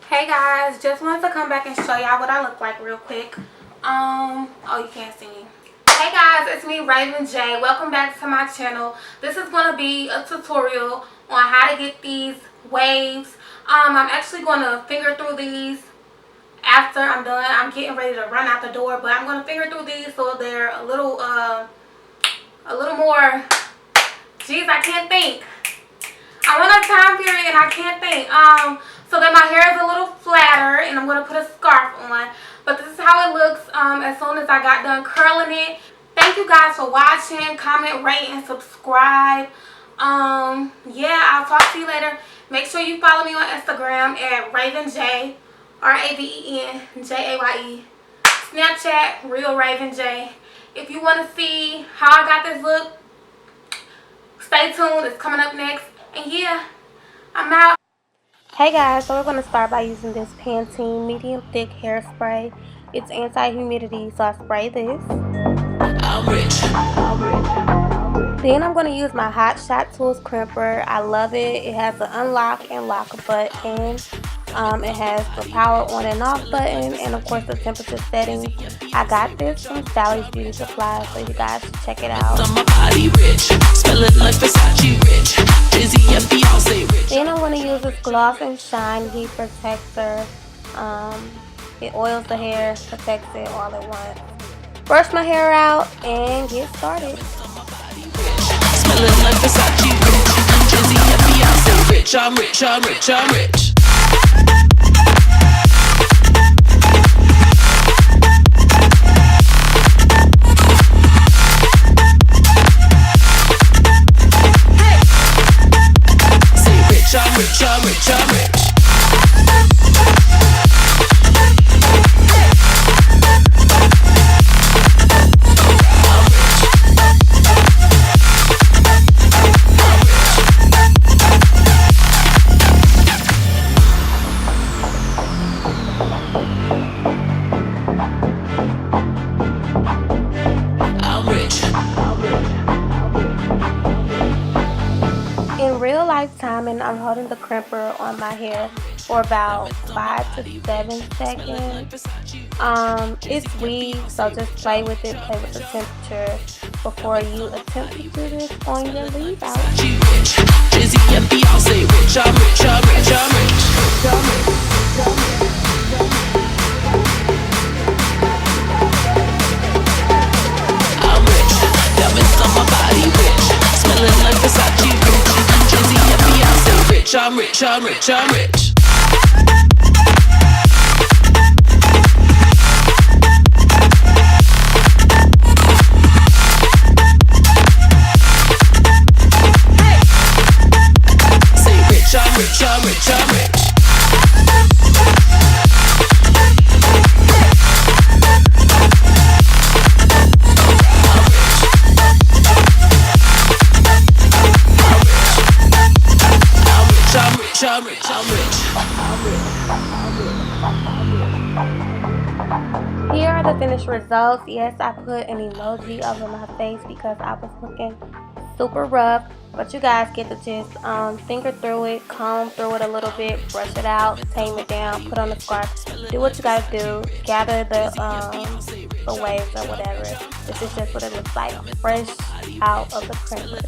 Hey guys, just wanted to come back and show y'all what I look like real quick. Oh, you can't see me. Hey guys, it's me, RavenJaye. Welcome back to my channel. This is going to be a tutorial on how to get these waves. I'm actually going to finger through these after I'm done. I'm getting ready to run out the door, but I'm going to finger through these so they're a little more. Jeez, I can't think. I'm on a time period and I can't think. So that my hair is a little flatter, and I'm going to put a scarf on. But this is how it looks as soon as I got done curling it. Thank you guys for watching. Comment, rate, and subscribe. Yeah, I'll talk to you later. Make sure you follow me on Instagram at RavenJaye, RavenJaye. Snapchat, Real RavenJaye. If you want to see how I got this look, stay tuned. It's coming up next. And yeah, I'm out. Hey guys, so we're going to start by using this Pantene medium thick hairspray. It's anti-humidity, so I spray this. Then I'm going to use my Hot Shot Tools crimper. I love it. It has the unlock and lock button. It has the power on and off button, and of course the temperature settings. I got this from Sally's Beauty Supply, so you guys should check it out. Then I'm going to use this Gloss and Shine Heat Protector. It oils the hair, protects it all at once. Brush my hair out and get started. Smelling like Versace, Jay-Z and Beyonce, rich, I'm rich, I'm rich, I'm rich. Say rich, I'm rich, I'm rich, I'm rich. And I'm holding the crimper on my hair for about 5 to 7 seconds. It's weave, so just play with it, play with the temperature before you attempt to do this on your leave out. Jay-Z and Beyonce, rich, I'm rich, I'm rich, I'm rich. I'm rich, diamonds on my body, rich, smelling like Versace, Jay-Z and Beyonce, rich, I'm rich, I'm rich, I'm rich. Say rich, I'm rich, I'm rich, I'm rich. I'm rich, I'm rich. Here are the finished results. Yes, I put an emoji over my face because I was looking super rough, but you guys get the gist. Finger through it, comb through it a little bit, brush it out, tame it down, put on the scarf. Do what you gotta do. Gather the waves or whatever. This is just what it looks like, fresh out of the crimper.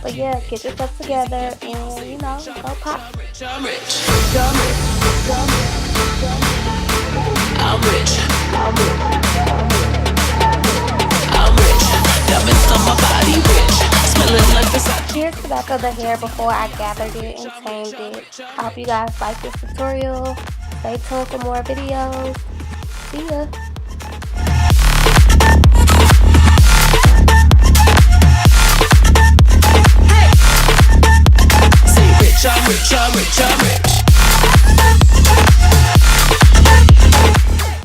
But yeah, get yourself together and you know, go pop. I'm rich, I'm rich, I'm rich, diamonds on my body, rich, smelling like Versace. Here's the back of the hair before I gathered it and tamed it. I hope you guys like this tutorial. Stay tuned for more videos. See ya.